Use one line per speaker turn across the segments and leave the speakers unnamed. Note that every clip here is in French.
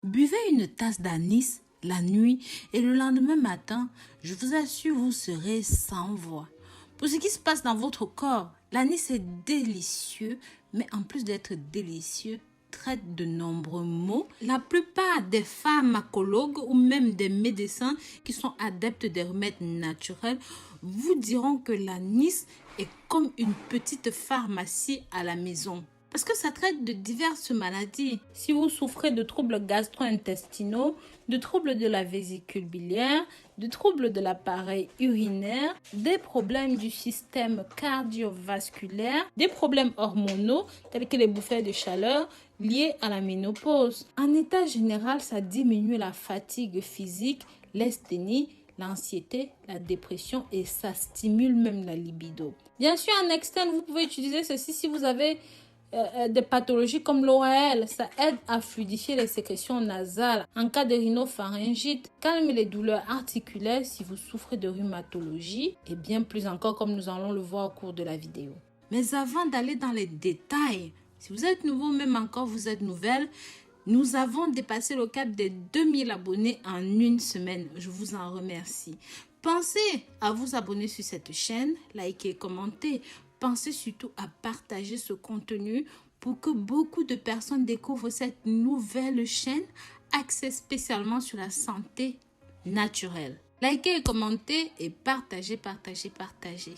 Buvez une tasse d'anis la nuit et le lendemain matin, je vous assure, vous serez sans voix. Pour ce qui se passe dans votre corps, l'anis est délicieux, mais en plus d'être délicieux, traite de nombreux maux. La plupart des pharmacologues ou même des médecins qui sont adeptes des remèdes naturels vous diront que l'anis est comme une petite pharmacie à la maison. Parce que ça traite de diverses maladies. Si vous souffrez de troubles gastro-intestinaux, de troubles de la vésicule biliaire, de troubles de l'appareil urinaire, des problèmes du système cardiovasculaire, des problèmes hormonaux tels que les bouffées de chaleur liées à la ménopause. En état général, ça diminue la fatigue physique, l'asthénie, l'anxiété, la dépression et ça stimule même la libido. Bien sûr, en externe, vous pouvez utiliser ceci si vous avez des pathologies comme l'ORL. Ça aide à fluidifier les sécrétions nasales en cas de rhinopharyngite, calme les douleurs articulaires si vous souffrez de rhumatologie et bien plus encore comme nous allons le voir au cours de la vidéo. Mais avant d'aller dans les détails, si vous êtes nouveau, même encore vous êtes nouvelle, nous avons dépassé le cap des 2000 abonnés en une semaine. Je vous en remercie. Pensez à vous abonner sur cette chaîne, liker, commenter. Pensez surtout à partager ce contenu pour que beaucoup de personnes découvrent cette nouvelle chaîne axée spécialement sur la santé naturelle. Likez et commentez et partagez.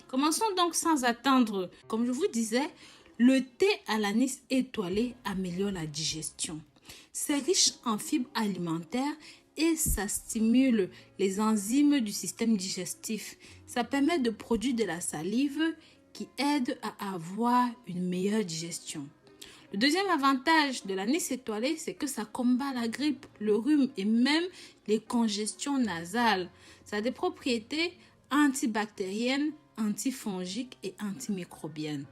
Commençons donc sans attendre. Comme je vous disais, le thé à l'anis étoilé améliore la digestion. C'est riche en fibres alimentaires et ça stimule les enzymes du système digestif. Ça permet de produire de la salive qui aide à avoir une meilleure digestion. Le deuxième avantage de l'anis étoilé, c'est que ça combat la grippe, le rhume et même les congestions nasales. Ça a des propriétés antibactériennes, antifongiques et antimicrobiennes.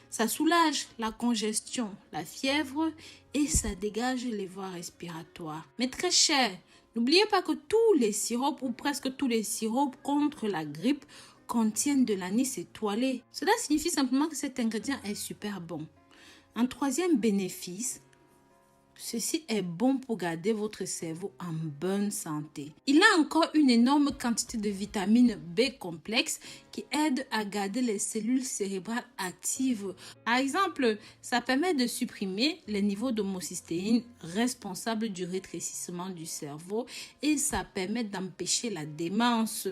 Ça soulage la congestion, la fièvre et ça dégage les voies respiratoires. Mais très cher, n'oubliez pas que tous les sirops ou presque tous les sirops contre la grippe contiennent de l'anis étoilé. Cela signifie simplement que cet ingrédient est super bon. Un troisième bénéfice, ceci est bon pour garder votre cerveau en bonne santé. Il a encore une énorme quantité de vitamine B complexe qui aide à garder les cellules cérébrales actives. Par exemple, ça permet de supprimer les niveaux d'homocystéine responsables du rétrécissement du cerveau et ça permet d'empêcher la démence.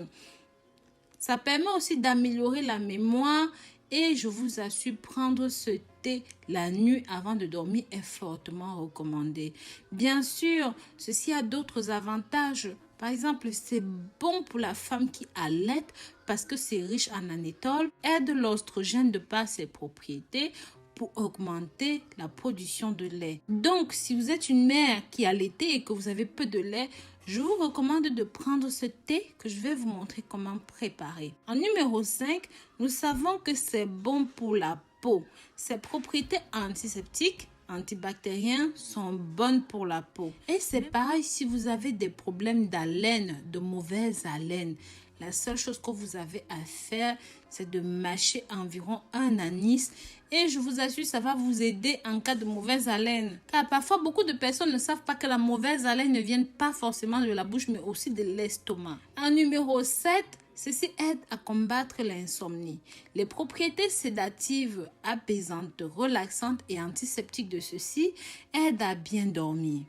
Ça permet aussi d'améliorer la mémoire et je vous assure, prendre ce thé la nuit avant de dormir est fortement recommandé. Bien sûr, ceci a d'autres avantages. Par exemple, c'est bon pour la femme qui allait parce que c'est riche en anétol, aide l'oestrogène de par ses propriétés pour augmenter la production de lait. Donc, si vous êtes une mère qui allaitait et que vous avez peu de lait, je vous recommande de prendre ce thé que je vais vous montrer comment préparer. En numéro 5, nous savons que c'est bon pour la peau. Ses propriétés antiseptiques, antibactériennes sont bonnes pour la peau. Et c'est pareil si vous avez des problèmes d'haleine, de mauvaise haleine. La seule chose que vous avez à faire, c'est de mâcher environ un anis et je vous assure, ça va vous aider en cas de mauvaise haleine. Car parfois, beaucoup de personnes ne savent pas que la mauvaise haleine ne vient pas forcément de la bouche, mais aussi de l'estomac. En numéro 7, ceci aide à combattre l'insomnie. Les propriétés sédatives, apaisantes, relaxantes et antiseptiques de ceci aident à bien dormir.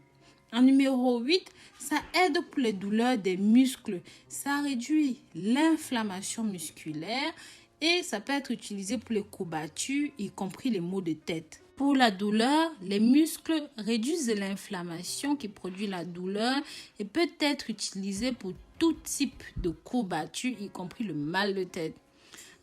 En numéro 8, ça aide pour les douleurs des muscles. Ça réduit l'inflammation musculaire et ça peut être utilisé pour les courbatures, y compris les maux de tête. Pour la douleur, les muscles réduisent l'inflammation qui produit la douleur et peut être utilisé pour tout type de courbatures, y compris le mal de tête.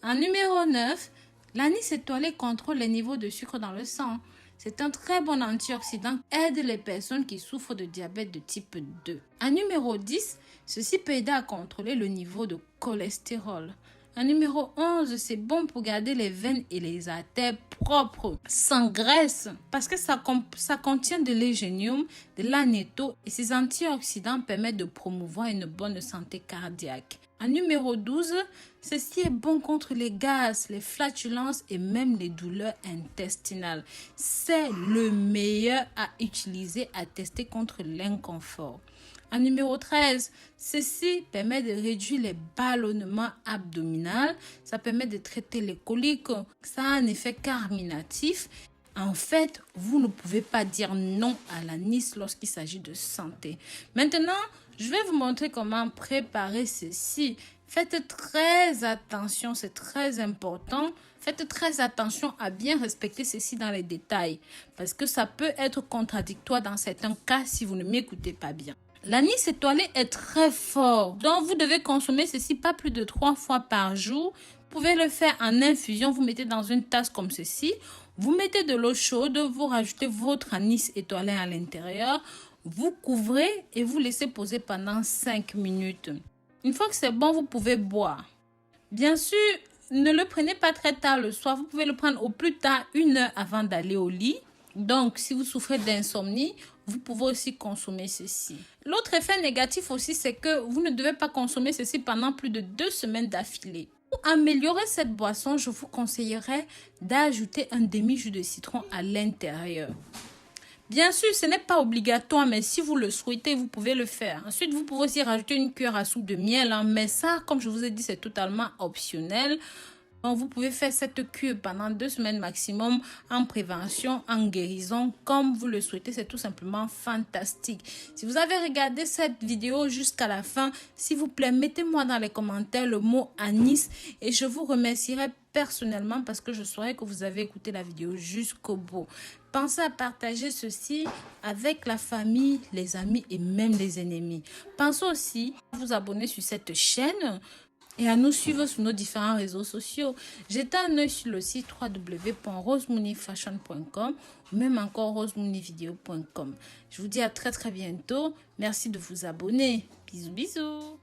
En numéro 9, l'anis étoilé contrôle les niveaux de sucre dans le sang. C'est un très bon antioxydant, aide les personnes qui souffrent de diabète de type 2. En numéro 10, ceci peut aider à contrôler le niveau de cholestérol. En numéro 11, c'est bon pour garder les veines et les artères propres, sans graisse, parce que ça contient de l'égénium, de l'anéto et ces antioxydants permettent de promouvoir une bonne santé cardiaque. En numéro 12, ceci est bon contre les gaz, les flatulences et même les douleurs intestinales. C'est le meilleur à utiliser, à tester contre l'inconfort. En numéro 13, ceci permet de réduire les ballonnements abdominaux. Ça permet de traiter les coliques. Ça a un effet carminatif. En fait, vous ne pouvez pas dire non à l'anis lorsqu'il s'agit de santé. Maintenant, je vais vous montrer comment préparer ceci. Faites très attention, c'est très important. Faites très attention à bien respecter ceci dans les détails parce que ça peut être contradictoire dans certains cas si vous ne m'écoutez pas bien. L'anis étoilé est très fort, donc vous devez consommer ceci pas plus de 3 fois par jour. Vous pouvez le faire en infusion, vous mettez dans une tasse comme ceci. Vous mettez de l'eau chaude, vous rajoutez votre anis étoilé à l'intérieur. Vous couvrez et vous laissez poser pendant 5 minutes. Une fois que c'est bon, vous pouvez boire. Bien sûr, ne le prenez pas très tard le soir. Vous pouvez le prendre au plus tard 1 heure avant d'aller au lit. Donc, si vous souffrez d'insomnie, vous pouvez aussi consommer ceci. L'autre effet négatif aussi, c'est que vous ne devez pas consommer ceci pendant plus de 2 semaines d'affilée. Pour améliorer cette boisson, je vous conseillerais d'ajouter un demi-jus de citron à l'intérieur. Bien sûr, ce n'est pas obligatoire, mais si vous le souhaitez, vous pouvez le faire. Ensuite, vous pouvez aussi rajouter une cuillère à soupe de miel, mais ça, comme je vous ai dit, c'est totalement optionnel. Donc, vous pouvez faire cette cure pendant 2 semaines maximum en prévention, en guérison, comme vous le souhaitez. C'est tout simplement fantastique. Si vous avez regardé cette vidéo jusqu'à la fin, s'il vous plaît, mettez-moi dans les commentaires le mot anis et je vous remercierai personnellement parce que je saurai que vous avez écouté la vidéo jusqu'au bout. Pensez à partager ceci avec la famille, les amis et même les ennemis. Pensez aussi à vous abonner sur cette chaîne et à nous suivre sur nos différents réseaux sociaux. Jetez un œil sur le site www.rosemooneyfashion.com ou même encore rosemooneyvideo.com. Je vous dis à très bientôt. Merci de vous abonner. Bisous bisous.